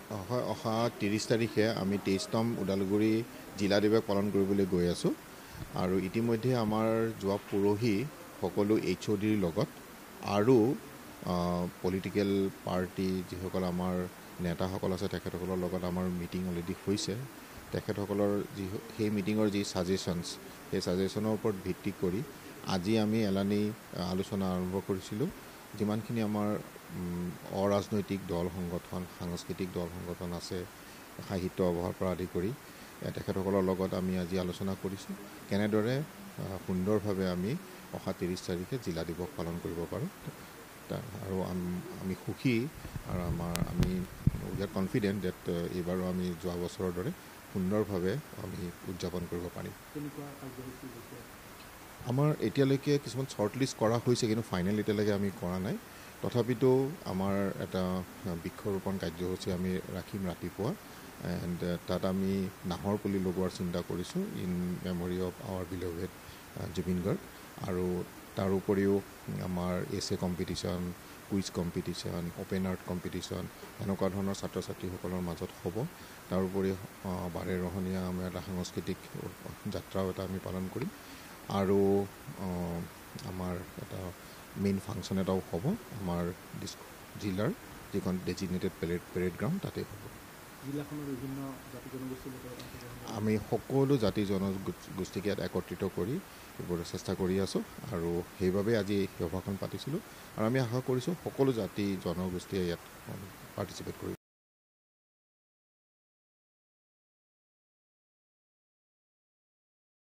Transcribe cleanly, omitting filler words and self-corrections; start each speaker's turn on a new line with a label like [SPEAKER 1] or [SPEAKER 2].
[SPEAKER 1] অহা 30 তাৰিখে আমি 23তম ওদালগুৰি জিলা দিৱস পালন কৰিবলৈ গৈ আছোঁ আৰু ইতিমধ্যে আমাৰ যোৱা পৰহি সকলো HODৰ লগত আৰু পলিটিকেল পাৰ্টি যিসকল আমাৰ নেতাসকল আছে তেখেতসকলৰ লগত আমাৰ মিটিং অলৰেডি হৈছে। তেখেতসকলৰ সেই মিটিঙৰ যি ছাজেশ্যনছ সেই ছাজেশ্যনৰ ওপৰত ভিত্তি কৰি আজি আমি এলানি আলোচনা আৰম্ভ কৰিছিলোঁ। যিমানখিনি আমাৰ অৰাজনৈতিক দল সংগঠন সাংস্কৃতিক দল সংগঠন আছে সাহিত্য সভাৰ পৰা আদি কৰি তেখেতসকলৰ লগত আমি আজি আলোচনা কৰিছোঁ কেনেদৰে সুন্দৰভাৱে আমি অহা 30 তাৰিখে জিলা দিৱস পালন কৰিব পাৰোঁ আৰু আমি সুখী আৰু আমি উই আৰ কনফিডেণ্ট ডেট এইবাৰো আমি যোৱা বছৰৰ দৰে সুন্দৰভাৱে আমি উদযাপন কৰিব পাৰিম। আমাৰ এতিয়ালৈকে কিছুমান শ্বৰ্ট লিষ্ট কৰা হৈছে কিন্তু ফাইনেল এতিয়ালৈকে আমি কৰা নাই। তথাপিতো আমাৰ এটা বৃক্ষৰোপণ কাৰ্যসূচী আমি ৰাখিম ৰাতিপুৱা এণ্ড তাত আমি নাহৰ পুলি লগোৱাৰ চিন্তা কৰিছোঁ in memory of our beloved Zubeen Garg. আৰু তাৰ উপৰিও আমাৰ essay competition quiz competition open art competition এনেকুৱা ধৰণৰ ছাত্ৰ ছাত্ৰীসকলৰ মাজত হ'ব। তাৰোপৰি বাৰেৰহণীয়া আমাৰ এটা সাংস্কৃতিক যাত্ৰাও এটা আমি পালন কৰিম আৰু আমাৰ এটা মেইন ফাংচন এটাও হ'ব আমাৰ জিলাৰ যিখন ডেজিগনেটেড পেৰেড গ্ৰাউণ্ড তাতে হ'ব।
[SPEAKER 2] জিলাখনৰ বিভিন্ন জাতি জনগোষ্ঠীৰ
[SPEAKER 1] আমি সকলো জাতি জনগোষ্ঠীক ইয়াত একত্ৰিত কৰি এইবোৰ চেষ্টা কৰি আছোঁ আৰু সেইবাবে আজি এই সভাখন পাতিছিলোঁ আৰু আমি আশা কৰিছোঁ সকলো জাতি জনগোষ্ঠীয়ে ইয়াত পাৰ্টিচিপেট কৰিব।